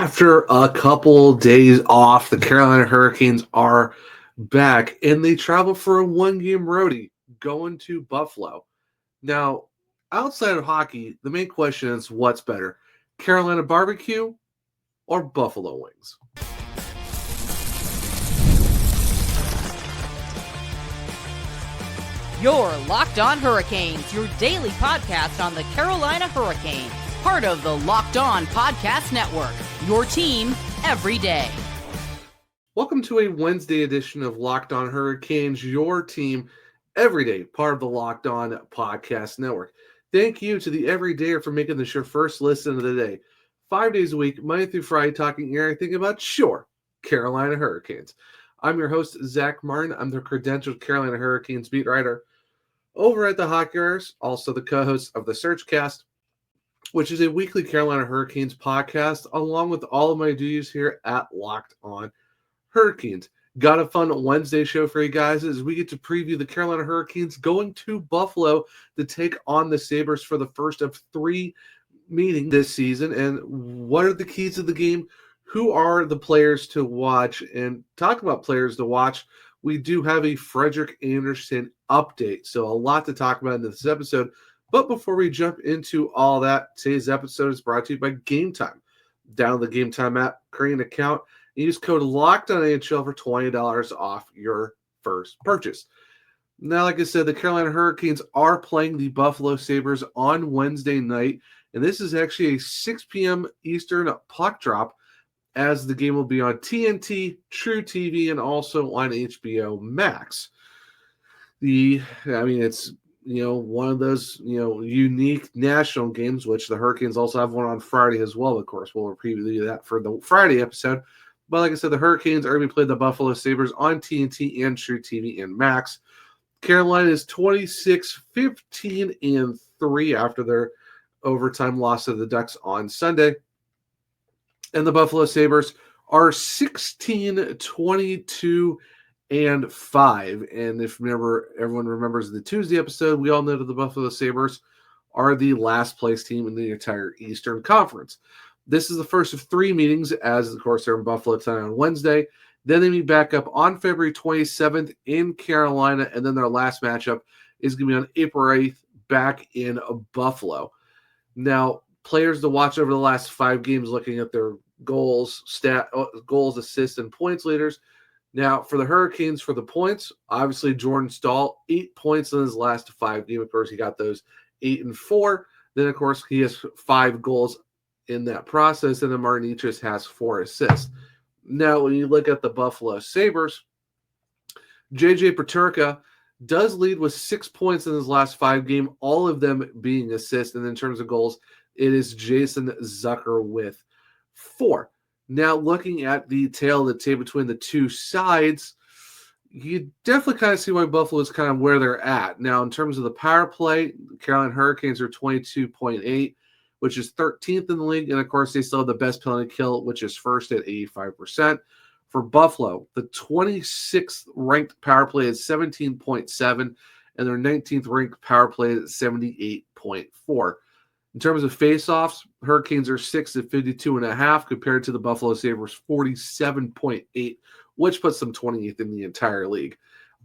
After a couple days off, the Carolina Hurricanes are back and they travel for a one-game roadie going to Buffalo. Now, outside of hockey, the main question is what's better, Carolina barbecue or Buffalo wings? You're Locked On Hurricanes, your daily podcast on the Carolina Hurricanes, part of the Locked On Podcast Network, your team every day. Welcome to a Wednesday edition of Locked On Hurricanes, your team every day, part of the Locked On Podcast Network. Thank you to the everydayer for making this your first listen of the day. 5 days a week, Monday through Friday, talking everything about, sure, Carolina Hurricanes. I'm your host, Zach Martin. I'm the credentialed Carolina Hurricanes beat writer over at the Hockey Writers, also the co-host of the Searchcast, which is a weekly Carolina Hurricanes podcast, along with all of my duties here at Locked On Hurricanes. Got a fun Wednesday show for you guys as we get to preview the Carolina Hurricanes going to Buffalo to take on the Sabres for the first of three meetings this season. And what are the keys of the game? Who are the players to watch? And talk about players to watch, we do have a Frederik Andersen update. So a lot to talk about in this episode. But before we jump into all that, today's episode is brought to you by Gametime. Download the Gametime app, create an account, and use code LOCKEDONNHL for $20 off your first purchase. Now, like I said, the Carolina Hurricanes are playing the Buffalo Sabres on Wednesday night, and this is actually a 6 p.m. Eastern puck drop, as the game will be on TNT, True TV, and also on HBO Max. It's one of those unique national games, which the Hurricanes also have one on Friday as well. Of course, we'll preview that for the Friday episode. But like I said, the Hurricanes are going to play the Buffalo Sabres on TNT and True TV and Max. Carolina is 26-15-3 after their overtime loss to the Ducks on Sunday. And the Buffalo Sabres are 16-22-5. And if everyone remembers the Tuesday episode, we all know that the Buffalo Sabres are the last place team in the entire Eastern Conference. This is the first of three meetings, as of course they're in Buffalo tonight on Wednesday. Then they meet back up on February 27th in Carolina, and then their last matchup is going to be on April 8th back in Buffalo. Now, players to watch over the last 5 games, looking at their goals, assists, and points leaders. Now, for the Hurricanes, for the points, obviously Jordan Staal, 8 points in his last 5 games. Of course, he got those 8 and 4. Then, of course, he has 5 goals in that process, and then Martin Necas has 4 assists. Now, when you look at the Buffalo Sabres, JJ Peterka does lead with 6 points in his last 5 games, all of them being assists. And in terms of goals, it is Jason Zucker with 4. Now, looking at the tail of the tape between the two sides, you definitely kind of see why Buffalo is kind of where they're at. Now, in terms of the power play, the Carolina Hurricanes are 22.8, which is 13th in the league. And, of course, they still have the best penalty kill, which is first at 85%. For Buffalo, the 26th ranked power play is 17.7, and their 19th ranked power play is 78.4. In terms of faceoffs, Hurricanes are 6th at 52.5 compared to the Buffalo Sabres 47.8, which puts them 28th in the entire league.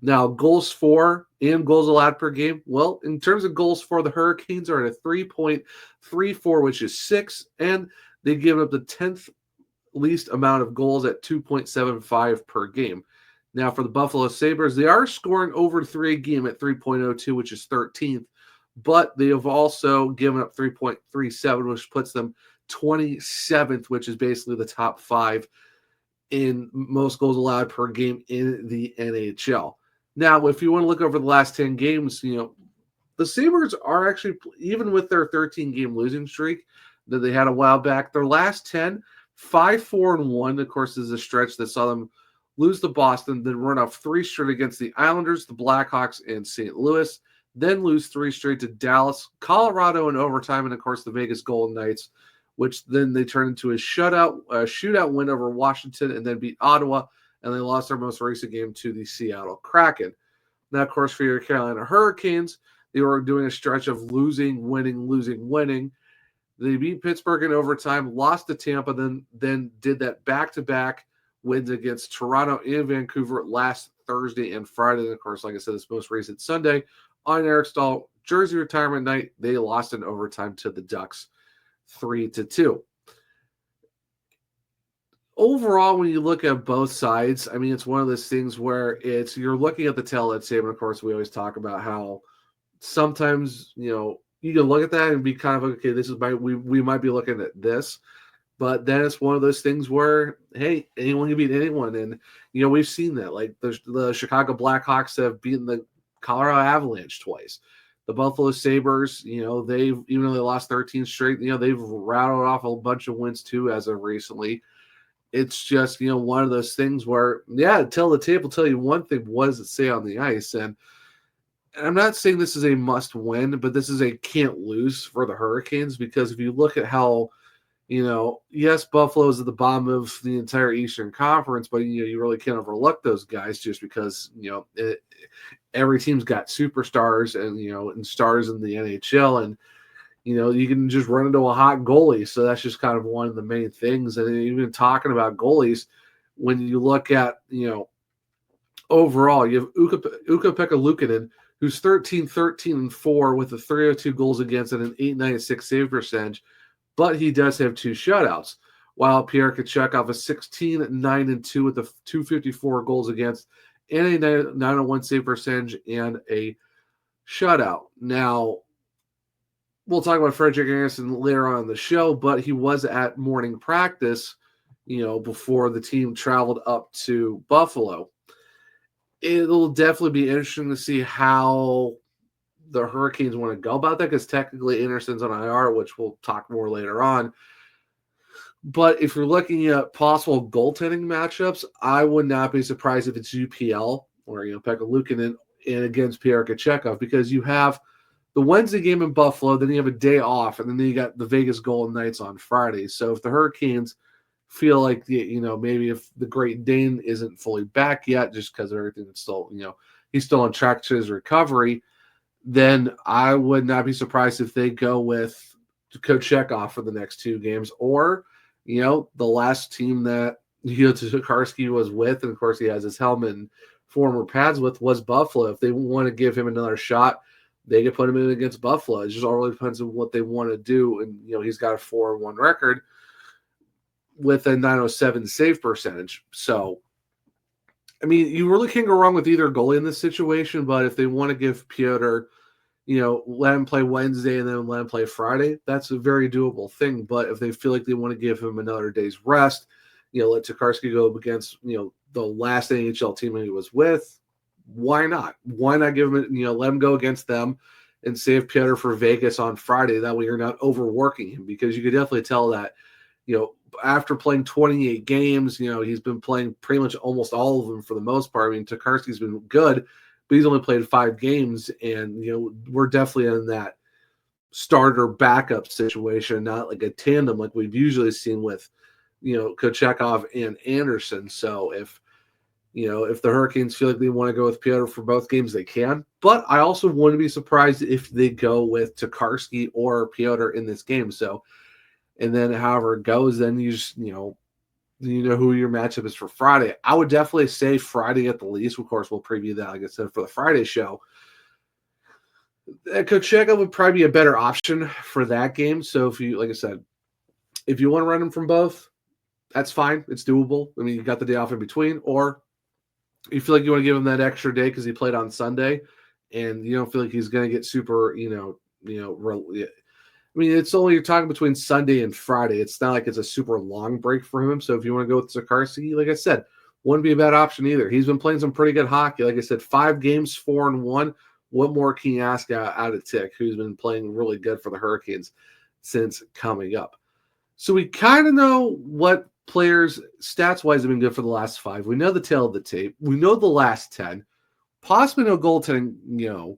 Now, goals for and goals allowed per game. Well, in terms of goals for, the Hurricanes are at a 3.34, which is 6th, and they give up the 10th least amount of goals at 2.75 per game. Now, for the Buffalo Sabres, they are scoring over 3 a game at 3.02, which is 13th. But they have also given up 3.37, which puts them 27th, which is basically the top 5 in most goals allowed per game in the NHL. Now, if you want to look over the last 10 games, the Sabres are actually, even with their 13-game losing streak that they had a while back, their last 10, 5-4-1, of course, is a stretch that saw them lose to Boston, then run off 3 straight against the Islanders, the Blackhawks, and St. Louis. Then lose 3 straight to Dallas, Colorado in overtime, and of course the Vegas Golden Knights, which then they turned into a shootout win over Washington, and then beat Ottawa, and they lost their most recent game to the Seattle Kraken. Now, of course, for your Carolina Hurricanes, they were doing a stretch of losing, winning, They beat Pittsburgh in overtime, lost to Tampa, then did that back-to-back wins against Toronto and Vancouver last Thursday and Friday. And of course, like I said, this most recent Sunday on Eric Stahl jersey retirement night, they lost in overtime to the Ducks 3-2. Overall, when you look at both sides, I mean, it's one of those things where you're looking at the tail of Saban. Of course, we always talk about how sometimes, you can look at that and be kind of, okay, this is we might be looking at this. But then it's one of those things where, hey, anyone can beat anyone. And, we've seen that. Like the Chicago Blackhawks have beaten the Colorado Avalanche twice. The Buffalo Sabres, even though they lost 13 straight, they've rattled off a bunch of wins too as of recently. It's just, one of those things where, tell the tape will tell you one thing, what does it say on the ice? And I'm not saying this is a must win, but this is a can't lose for the Hurricanes, because if you look at how, yes, Buffalo's at the bottom of the entire Eastern Conference, but you really can't overlook those guys just because every team's got superstars and stars in the NHL, and you can just run into a hot goalie. So that's just kind of one of the main things. And even talking about goalies, when you look at overall, you have Ukko-Pekka Luukkonen, who's 13-13-4 with a 302 goals against and an 896 save percentage. But he does have 2 shutouts, while Pierre Kachekov is 16-9-2 with a 254 goals against and a 901 save percentage and a shutout. Now, we'll talk about Frederik Andersen later on in the show, but he was at morning practice, before the team traveled up to Buffalo. It'll definitely be interesting to see how the Hurricanes want to go about that, because technically Anderson's on IR, which we'll talk more later on. But if you're looking at possible goaltending matchups, I would not be surprised if it's UPL or Pekka Luukkonen and against Pierre Kachekov, because you have the Wednesday game in Buffalo, then you have a day off, and then you got the Vegas Golden Knights on Friday. So if the Hurricanes feel like maybe if the Great Dane isn't fully back yet, just because of everything that's still he's still on track to his recovery, then I would not be surprised if they go with Kochetkov for the next 2 games, or, the last team that, Tokarski was with, and of course he has his helmet and former pads with, was Buffalo. If they want to give him another shot, they could put him in against Buffalo. It just all really depends on what they want to do. And, he's got a 4-1 record with a 907 save percentage. So, I mean, you really can't go wrong with either goalie in this situation, but if they want to give Piotr, let him play Wednesday and then let him play Friday, that's a very doable thing. But if they feel like they want to give him another day's rest, let Tokarski go up against, the last NHL team he was with, why not? Why not give him, let him go against them and save Piotr for Vegas on Friday? That way you're not overworking him, because you could definitely tell that, after playing 28 games, he's been playing pretty much almost all of them for the most part. I mean, Tokarski's been good, but he's only played 5 games, and, we're definitely in that starter backup situation, not like a tandem like we've usually seen with, Kochetkov and Andersen. So if the Hurricanes feel like they want to go with Piotr for both games, they can. But I also wouldn't be surprised if they go with Tokarski or Piotr in this game. So, and then however it goes, then you just, who your matchup is for Friday. I would definitely say Friday at the least. Of course, we'll preview that, like I said, for the Friday show. Kochetkov would probably be a better option for that game. So if you, like I said, if you want to run him from both, that's fine. It's doable. I mean, you got the day off in between, or you feel like you want to give him that extra day because he played on Sunday, and you don't feel like he's going to get super, I mean, it's only, you're talking between Sunday and Friday. It's not like it's a super long break for him. So if you want to go with Tokarski, like I said, wouldn't be a bad option either. He's been playing some pretty good hockey. Like I said, 5 games, 4-1. What more can you ask out of Tick, who's been playing really good for the Hurricanes since coming up? So we kind of know what players stats-wise have been good for the last 5. We know the tail of the tape. We know the last 10. Possibly no goaltending,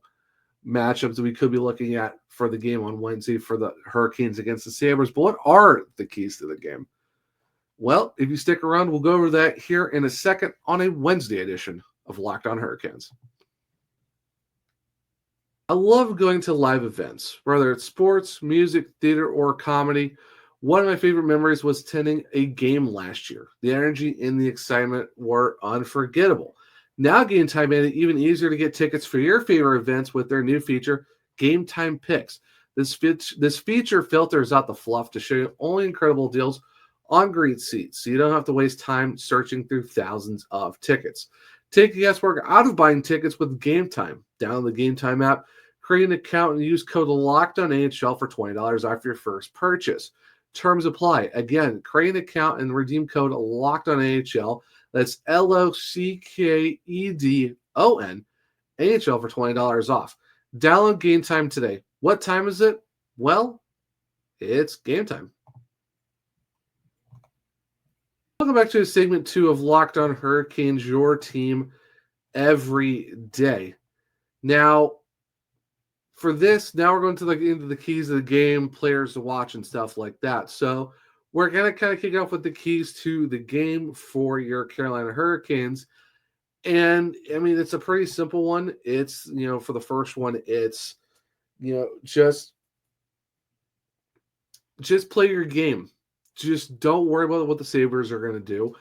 matchups that we could be looking at for the game on Wednesday for the Hurricanes against the Sabres. But what are the keys to the game? Well, if you stick around, we'll go over that here in a second on a Wednesday edition of Locked On Hurricanes. I love going to live events, whether it's sports, music, theater, or comedy. One of my favorite memories was attending a game last year. The energy and the excitement were unforgettable. Now, Gametime made it even easier to get tickets for your favorite events with their new feature, Gametime Picks. This feature filters out the fluff to show you only incredible deals on great seats, so you don't have to waste time searching through thousands of tickets. Take the guesswork out of buying tickets with Gametime. Download the Gametime app, create an account, and use code LOCKEDONAHL for $20 off your first purchase. Terms apply. Again, create an account and redeem code LOCKEDONAHL. That's LOCKEDON AHL for $20 off. Download Gametime today. What time is it? Well, it's game time. Welcome back to segment 2 of Locked On Hurricanes, your team every day. Now, for this, now we're going to into the keys of the game, players to watch, and stuff like that. So we're going to kind of kick off with the keys to the game for your Carolina Hurricanes. And, I mean, it's a pretty simple one. It's, for the first one, it's, just play your game. Just don't worry about what the Sabres are going to do.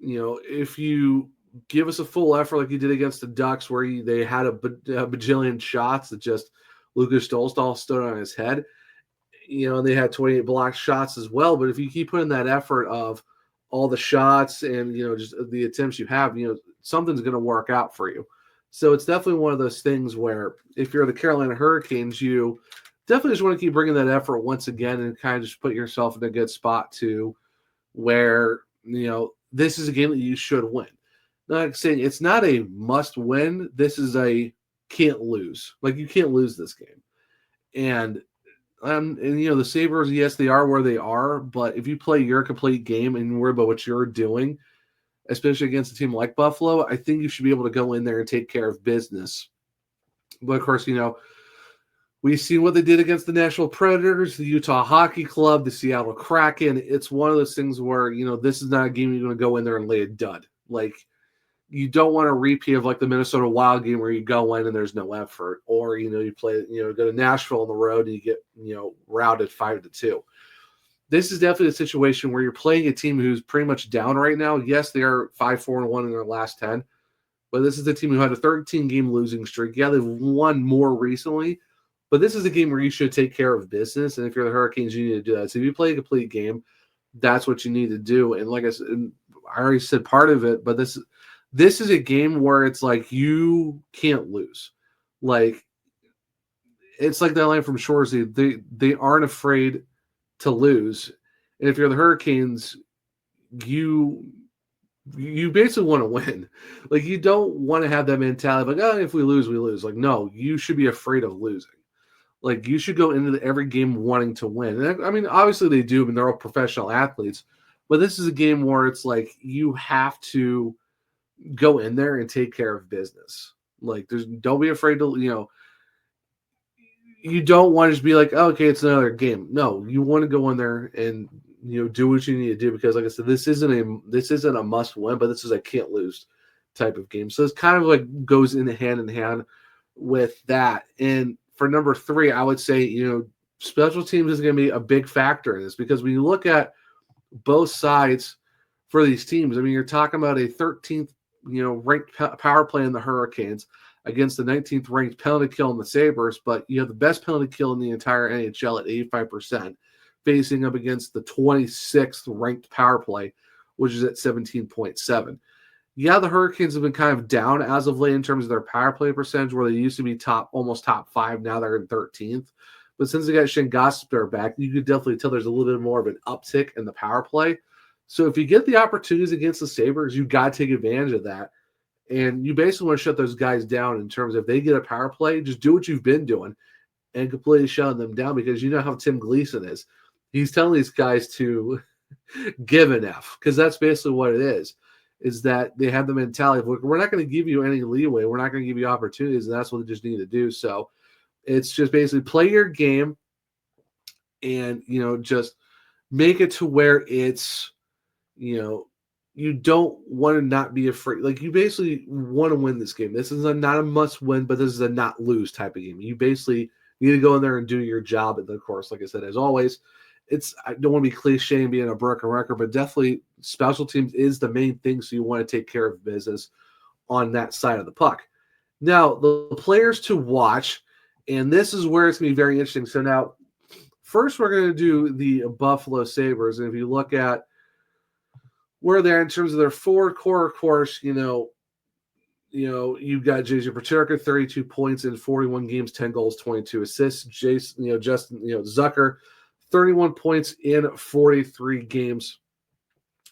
If you give us a full effort like you did against the Ducks where they had a bajillion shots that just Lucas Stolstall stood on his head, and they had 28 blocked shots as well. But if you keep putting that effort of all the shots and, just the attempts you have, something's going to work out for you. So it's definitely one of those things where if you're the Carolina Hurricanes, you definitely just want to keep bringing that effort once again and kind of just put yourself in a good spot to where, this is a game that you should win. Not saying it's not a must win. This is a can't lose. Like, you can't lose this game. And the Sabres, yes, they are where they are, but if you play your complete game and worry about what you're doing, especially against a team like Buffalo, I think you should be able to go in there and take care of business. But of course, we've seen what they did against the Nashville Predators, the Utah Hockey Club, the Seattle Kraken. It's one of those things where, this is not a game you're going to go in there and lay a dud. Like, you don't want a repeat of like the Minnesota Wild game where you go in and there's no effort, or, you play, go to Nashville on the road and you get, routed 5-2. This is definitely a situation where you're playing a team who's pretty much down right now. Yes, they are 5-4-1 in their last 10, but this is a team who had a 13-game losing streak. Yeah, they've won more recently, but this is a game where you should take care of business. And if you're the Hurricanes, you need to do that. So if you play a complete game, that's what you need to do. And like I said, I already said part of it, but this is a game where it's like you can't lose. Like, it's like that line from Shoresy. They aren't afraid to lose. And if you're the Hurricanes, you basically want to win. Like, you don't want to have that mentality of like, oh, if we lose, we lose. Like, no, you should be afraid of losing. Like, you should go into every game wanting to win. And I mean, obviously they do. I mean, they're all professional athletes. But this is a game where it's like you have to go in there and take care of business. Like, don't be afraid to, you don't want to just be like, oh, okay, it's another game. No, you want to go in there and, do what you need to do, because like I said, this isn't a must win, but this is a can't lose type of game. So it's kind of like goes in hand with that. And for number 3, I would say, special teams is going to be a big factor in this, because when you look at both sides for these teams, I mean, you're talking about a 13th, ranked power play in the Hurricanes against the 19th ranked penalty kill in the Sabres, but you have the best penalty kill in the entire NHL at 85%, facing up against the 26th ranked power play, which is at 17.7. Yeah, the Hurricanes have been kind of down as of late in terms of their power play percentage, where they used to be almost top 5. Now they're in 13th. But since they got Shane Gostisbehere back, you could definitely tell there's a little bit more of an uptick in the power play. So if you get the opportunities against the Sabres, you got to take advantage of that. And you basically want to shut those guys down in terms of if they get a power play, just do what you've been doing and completely shut them down, because you know how Tim Gleason is. He's telling these guys to give an F, because that's basically what it is that they have the mentality of, look, we're not going to give you any leeway. We're not going to give you opportunities, and that's what they just need to do. So it's just basically play your game and, just make it to where it's, you don't want to not be afraid. Like, you basically want to win this game. This is not a must win, but this is a not lose type of game. You basically need to go in there and do your job. And of course, like I said, as always, I don't want to be cliche and being a broken record, but definitely special teams is the main thing. So you want to take care of business on that side of the puck. Now, the players to watch, and this is where it's going to be very interesting. So now, first we're going to do the Buffalo Sabres. And if you look at where they're in terms of their forward core, of course, you've got JJ Peterka, 32 points in 41 games, 10 goals, 22 assists. Justin Zucker, 31 points in 43 games.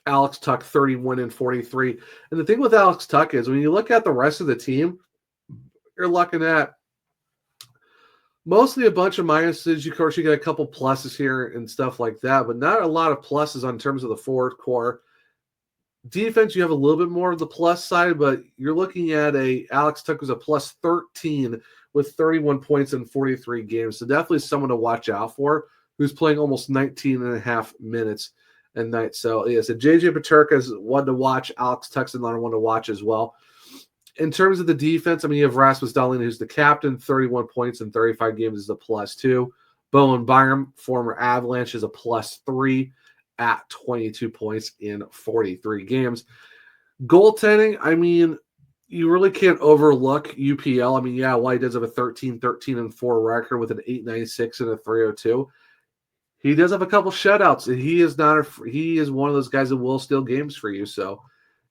Alex Tuch, 31 in 43. And the thing with Alex Tuch is when you look at the rest of the team, you're looking at mostly a bunch of minuses. Of course, you got a couple pluses here and stuff like that, but not a lot of pluses on terms of the forward core. Defense, you have a little bit more of the plus side, but you're looking at Alex Tuch was a plus 13 with 31 points in 43 games. So definitely someone to watch out for, who's playing almost 19 and a half minutes a night. So, yeah, so JJ Peterka is one to watch. Alex Tuch's another one to watch as well. In terms of the defense, you have Rasmus Dahlin, who's the captain, 31 points in 35 games is a plus 2. Bowen Byram, former Avalanche, is a plus 3 at 22 points in 43 games. Goaltending, you really can't overlook UPL. White does have a 13-13-4 record with an 8.96 and a 3.02. He does have a couple shutouts, and he is one of those guys that will steal games for you. So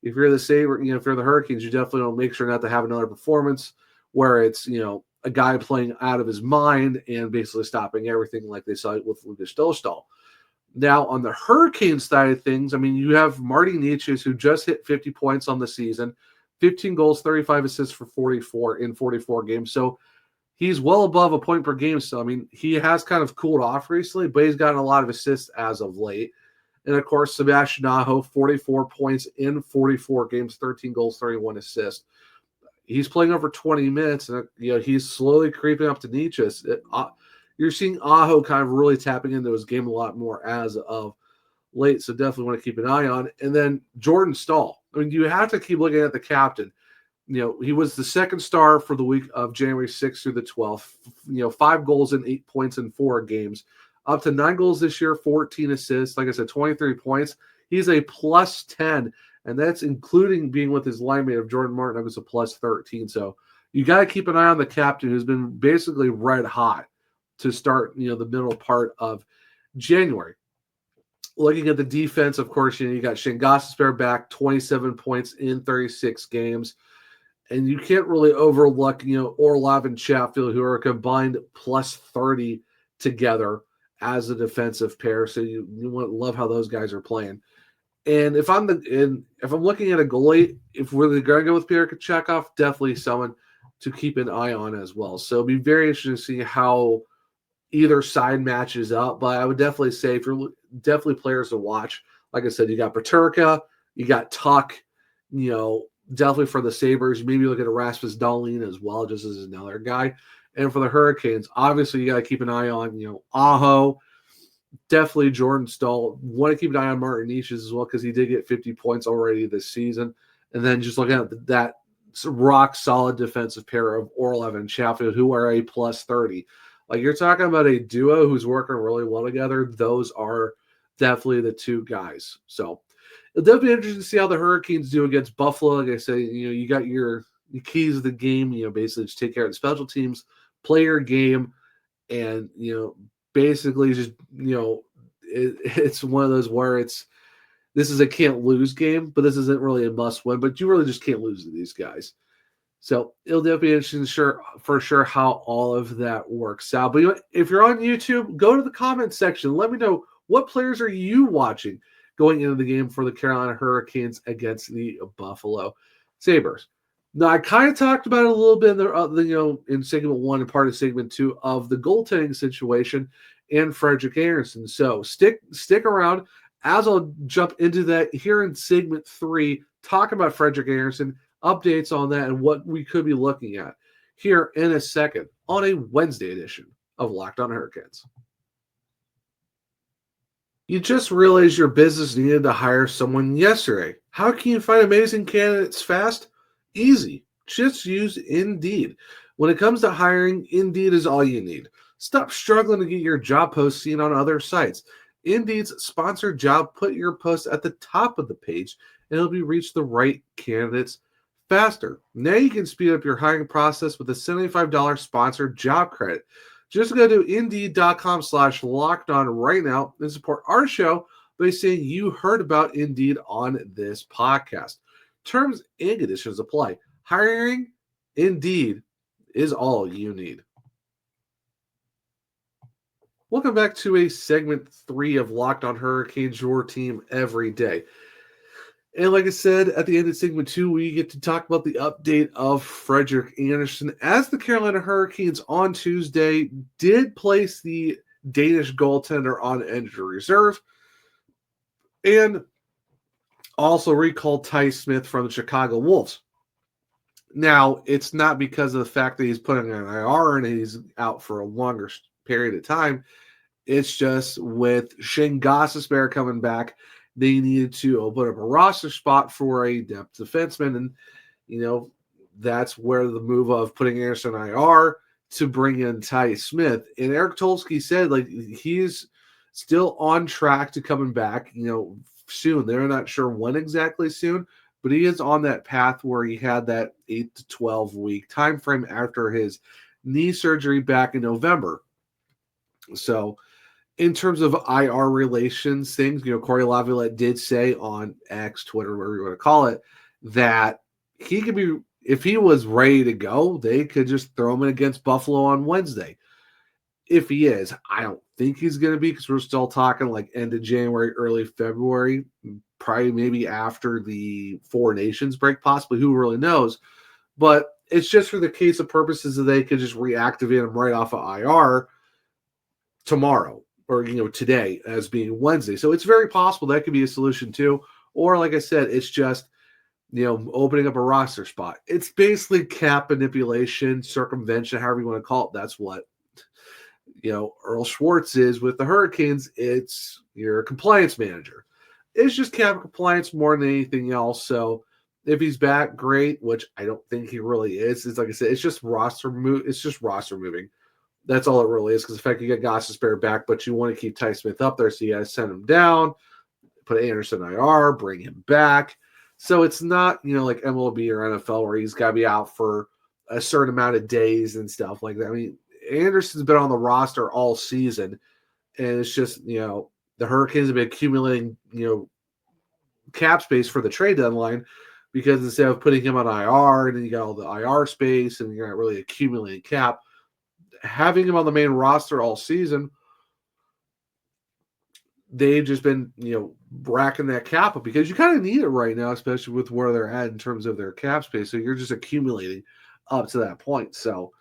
if you're the Sabres, if you're the Hurricanes, you definitely don't make sure not to have another performance where it's, a guy playing out of his mind and basically stopping everything like they saw with Lucas Dostal. Now, on the Hurricane side of things, you have Marty Necas, who just hit 50 points on the season, 15 goals, 35 assists for 44 in 44 games. So he's well above a point per game. So, he has kind of cooled off recently, but he's gotten a lot of assists as of late. And, of course, Sebastian Aho, 44 points in 44 games, 13 goals, 31 assists. He's playing over 20 minutes, and he's slowly creeping up to Necas. You're seeing Aho kind of really tapping into his game a lot more as of late, so definitely want to keep an eye on. And then Jordan Staal. You have to keep looking at the captain. He was the second star for the week of January 6th through the 12th. 5 goals and 8 points in 4 games. Up to 9 goals this year, 14 assists. Like I said, 23 points. He's a plus 10, and that's including being with his line mate of Jordan Martin, who's a plus 13. So you got to keep an eye on the captain, who's been basically red hot to start, the middle part of January. Looking at the defense, of course, you got Shane Gostisbehere back, 27 points in 36 games. And you can't really overlook, Orlov and Chatfield, who are combined plus 30 together as a defensive pair. So you love how those guys are playing. And if I'm looking at a goalie, if we're going to go with Pierre Kachekov, definitely someone to keep an eye on as well. So it'll be very interesting to see how either side matches up, but I would definitely say if you're definitely players to watch, like I said, you got Peterka, you got Tuch, definitely for the Sabres, maybe look at Rasmus Dahlin as well, just as another guy. And for the Hurricanes, obviously you got to keep an eye on, Aho, definitely Jordan Staal. Want to keep an eye on Martin Necas as well, because he did get 50 points already this season. And then just looking at that rock solid defensive pair of Orlov and Chatfield, who are a plus 30. Like, you're talking about a duo who's working really well together. Those are definitely the two guys. So it'll definitely be interesting to see how the Hurricanes do against Buffalo. Like I say, you got your keys of the game, basically just take care of the special teams, play your game, and, basically just, it's one of those where this is a can't lose game, but this isn't really a must win, but you really just can't lose to these guys. So it'll definitely be interesting for sure how all of that works out. But if you're on YouTube, go to the comments section. Let me know, what players are you watching going into the game for the Carolina Hurricanes against the Buffalo Sabres. Now, I kind of talked about it a little bit in segment 1 and part of segment 2 of the goaltending situation and Frederik Andersen. So stick around as I'll jump into that here in segment 3, talk about Frederik Andersen, updates on that, and what we could be looking at here in a second on a Wednesday edition of Locked On Hurricanes. You just realized your business needed to hire someone yesterday. How can you find amazing candidates fast? Easy. Just use Indeed. When it comes to hiring, Indeed is all you need. Stop struggling to get your job post seen on other sites. Indeed's sponsored job put your post at the top of the page and it'll be reach the right candidates faster. Now you can speed up your hiring process with a $75 sponsored job credit. Just go to indeed.com/lockedon right now and support our show by saying you heard about Indeed on this podcast. Terms and conditions apply. Hiring Indeed is all you need. Welcome back to a segment 3 of Locked on Hurricanes, your team every day. And like I said, at the end of segment 2, we get to talk about the update of Frederik Andersen as the Carolina Hurricanes on Tuesday did place the Danish goaltender on injured reserve and also recalled Ty Smith from the Chicago Wolves. Now, it's not because of the fact that he's putting on IR and he's out for a longer period of time. It's just with Shane Gostisbehere coming back, they needed to open up a roster spot for a depth defenseman. And, that's where the move of putting Andersen on IR to bring in Ty Smith. And Eric Tolsky said, he's still on track to coming back, soon. They're not sure when exactly soon, but he is on that path where he had that 8 to 12 week time frame after his knee surgery back in November. So in terms of IR relations things, Corey Laviolette did say on X, Twitter, whatever you want to call it, that he could be, if he was ready to go, they could just throw him in against Buffalo on Wednesday. If he is, I don't think he's going to be, because we're still talking like end of January, early February, probably maybe after the Four Nations break, possibly. Who really knows? But it's just for the case of purposes that they could just reactivate him right off of IR tomorrow or, today as being Wednesday. So it's very possible that could be a solution too. Or like I said, it's just, opening up a roster spot. It's basically cap manipulation, circumvention, however you want to call it. That's what Earl Schwartz is with the Hurricanes. It's your compliance manager. It's just cap compliance more than anything else. So if he's back, great, which I don't think he really is. It's like I said, it's just roster moving. That's all it really is, because the fact you get Gostisbehere back, but you want to keep Ty Smith up there, so you got to send him down, put Andersen IR, bring him back. So it's not, like MLB or NFL where he's got to be out for a certain amount of days and stuff like that. I mean, Andersen's been on the roster all season, and it's just, the Hurricanes have been accumulating, cap space for the trade deadline, because instead of putting him on IR and then you got all the IR space and you're not really accumulating cap, having him on the main roster all season, they've just been, racking that cap up, because you kind of need it right now, especially with where they're at in terms of their cap space. So you're just accumulating up to that point. So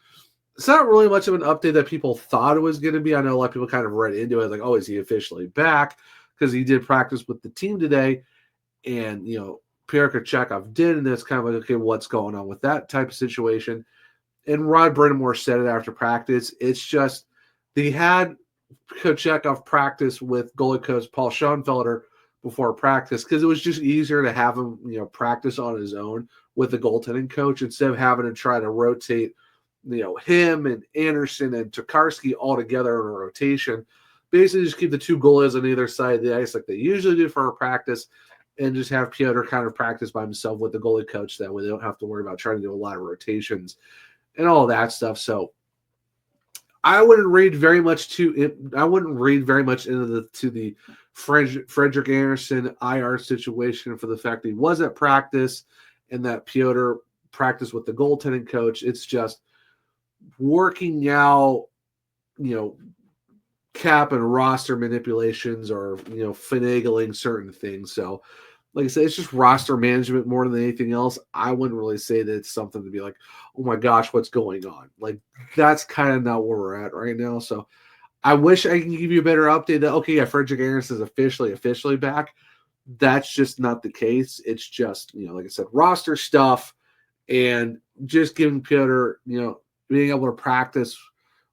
it's not really much of an update that people thought it was going to be. I know a lot of people kind of read into it like, oh, is he officially back? Because he did practice with the team today, and, Pierre Kochetkov did, and it's kind of like, okay, what's going on with that type of situation? And Rod Brindamore said it after practice. It's just they had Kochetkov practice with goalie coach Paul Schoenfelder before practice, because it was just easier to have him, practice on his own with the goaltending coach instead of having to try to rotate, him and Andersen and Tokarski all together in a rotation. Basically, just keep the two goalies on either side of the ice like they usually do for a practice, and just have Piotr kind of practice by himself with the goalie coach. That way they don't have to worry about trying to do a lot of rotations and all that stuff. So I wouldn't read very much into the Frederik Andersen IR situation for the fact that he was at practice and that Piotr practiced with the goaltending coach. It's just working out, cap and roster manipulations or, finagling certain things. So like I said, it's just roster management more than anything else. I wouldn't really say that it's something to be like, oh my gosh, what's going on? Like, that's kind of not where we're at right now. So I wish I can give you a better update that, okay, yeah, Frederik Andersen is officially back. That's just not the case. It's just, like I said, roster stuff and just giving Piotr, being able to practice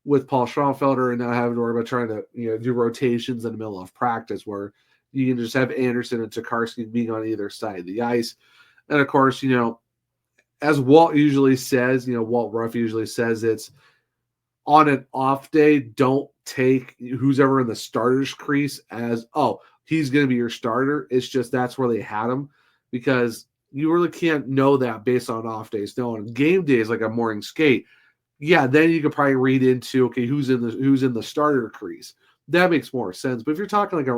with Paul Schoenfelder and not having to worry about trying to, do rotations in the middle of practice where You can just have Andersen and Tokarski being on either side of the ice. And of course, as Walt usually says, Walt Ruff usually says, it's on an off day, don't take who's ever in the starter's crease as, oh, he's going to be your starter. It's just that's where they had him, because you really can't know that based on off days. No, on game days, like a morning skate, yeah, then you could probably read into, okay, who's in the starter crease. That makes more sense. But if you're talking like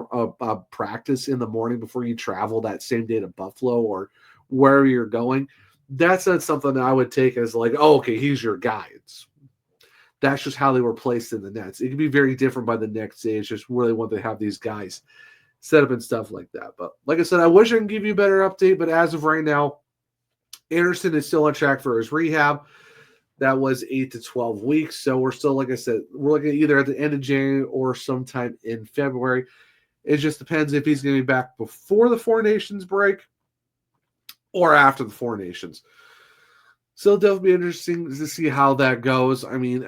a practice in the morning before you travel that same day to Buffalo or wherever you're going, that's not something that I would take as like, oh, okay, he's your guy. That's just how they were placed in the nets. It can be very different by the next day. It's just really what they have these guys set up and stuff like that. But like I said, I wish I could give you a better update, but as of right now, Andersen is still on track for his rehab. That was 8 to 12 weeks. So we're still, like I said, we're looking at either at the end of January or sometime in February. It just depends if he's going to be back before the Four Nations break or after the Four Nations. So it'll definitely be interesting to see how that goes. I mean,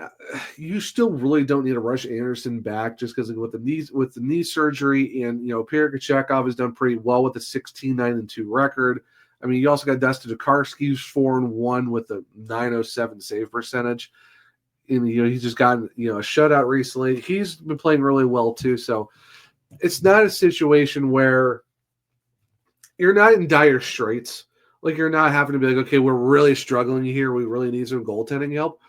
you still really don't need to rush Andersen back just because with the knee surgery, and Pierre Kachekov has done pretty well with a 16-9-2 record. I mean, you also got Dustin Tokarski, who's 4-1 with a .907 save percentage. And he's just gotten a shutout recently. He's been playing really well too. So it's not a situation where you're not in dire straits. Like, you're not having to be like, okay, we're really struggling here. We really need some goaltending help.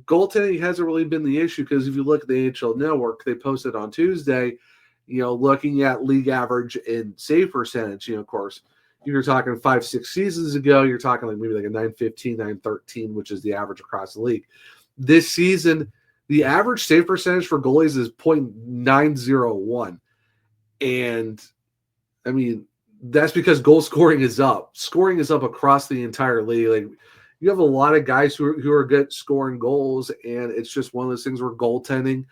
Goaltending hasn't really been the issue, because if you look at the NHL Network, they posted on Tuesday, looking at league average and save percentage. Of course, you're talking 5-6 seasons ago, you're talking like maybe like a 915, 913, which is the average across the league. This season, the average save percentage for goalies is .901. And I mean, that's because goal scoring is up. Scoring is up across the entire league. Like, you have a lot of guys who are good at scoring goals, and it's just one of those things where goaltending,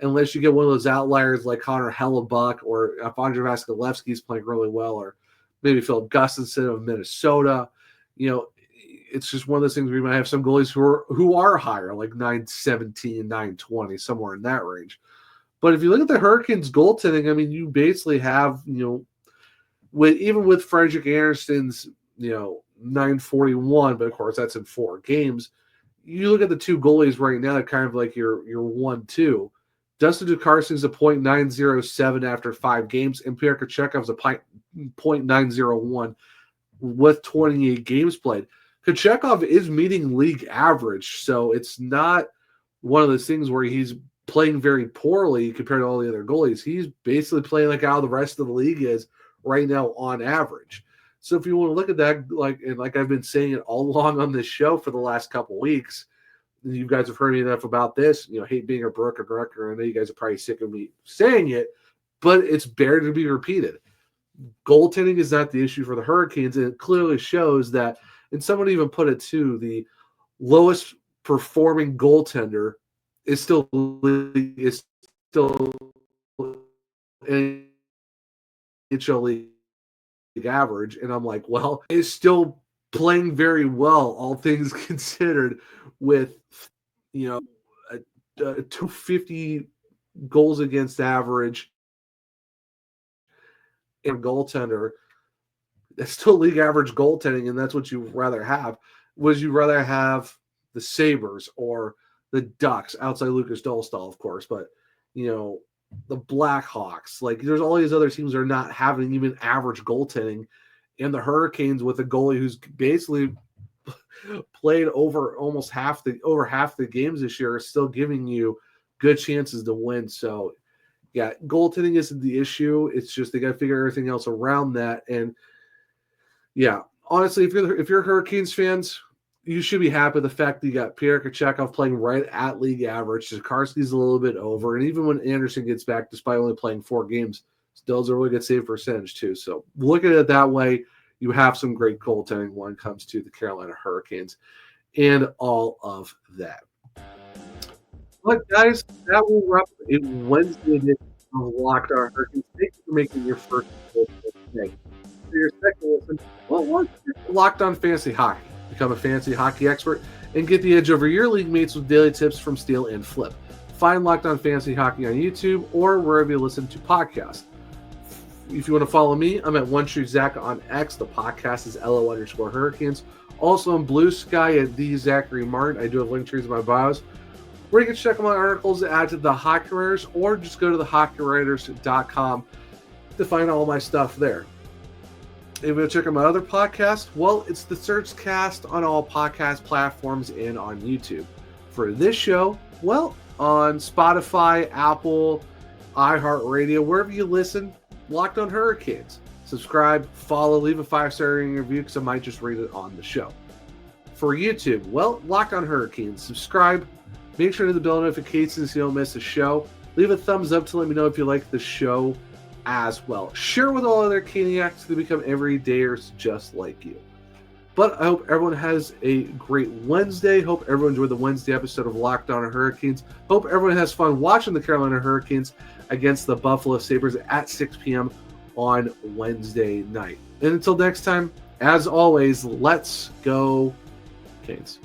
unless you get one of those outliers like Connor Hellebuck or if Andrei Vasilevsky's playing really well, or maybe Philip Gustafson of Minnesota, it's just one of those things where you might have some goalies who are higher, like 917, 920, somewhere in that range. But if you look at the Hurricanes goaltending, I mean, you basically have, even with Frederik Andersen's, 941, but of course that's in 4 games. You look at the two goalies right now, kind of like your 1-2. Dustin Tokarski's a .907 after 5 games, and Pierre Kachekov's a .901 with 28 games played. Kachekov is meeting league average, so it's not one of those things where he's playing very poorly compared to all the other goalies. He's basically playing like how the rest of the league is right now on average. So if you want to look at that, like I've been saying it all along on this show for the last couple of weeks, you guys have heard me enough about this, hate being a broken record. I know you guys are probably sick of me saying it, but it's better to be repeated. Goaltending is not the issue for the Hurricanes, and it clearly shows that, and someone even put it too, the lowest performing goaltender is still NHL league average. And I'm like, well, it's still playing very well, all things considered, with a 250 goals against average and goaltender. That's still league average goaltending, and that's what you'd rather have. Would you rather have the Sabres or the Ducks, outside Lucas Dolstall, of course, but the Blackhawks? Like, there's all these other teams that are not having even average goaltending, and the Hurricanes, with a goalie who's basically played over half the games this year, are still giving you good chances to win. So yeah, goaltending isn't the issue. It's just they got to figure everything else around that. And yeah, honestly, if you're Hurricanes fans, you should be happy with the fact that you got Pierre Kachekov playing right at league average. Tokarski's a little bit over, and even when Andersen gets back, despite only playing 4 games, still has a really good save percentage too. So look at it that way. You have some great goaltending when it comes to the Carolina Hurricanes and all of that. But guys, that will wrap up a Wednesday edition of Locked On Hurricanes. Thank you for making your first today. For your second listen, well, Locked On Fantasy Hockey. Become a fantasy hockey expert and get the edge over your league mates with daily tips from Steal and Flip. Find Locked On Fantasy Hockey on YouTube or wherever you listen to podcasts. If you want to follow me, I'm at OneShootZach on X. The podcast is LO_Hurricanes. Also on Blue Sky at the Zachary Martin. I do have link trees in my bios, where you can check my articles to add to the Hockey Writers, or just go to thehockeywriters.com to find all my stuff there. If you want to check out my other podcast, well, it's the Searchcast on all podcast platforms and on YouTube. For this show, well, on Spotify, Apple, iHeartRadio, wherever you listen, Locked on Hurricanes. Subscribe, follow, leave a 5-star review because I might just read it on the show. For YouTube, well, Locked on Hurricanes. Subscribe, make sure to the bell notifications so you don't miss a show. Leave a thumbs up to let me know if you like the show as well. Share with all other Caniacs to become everydayers just like you. But I hope everyone has a great Wednesday. Hope everyone enjoyed the Wednesday episode of Locked on Hurricanes. Hope everyone has fun watching the Carolina Hurricanes against the Buffalo Sabres at 6 p.m. on Wednesday night. And until next time, as always, let's go Canes.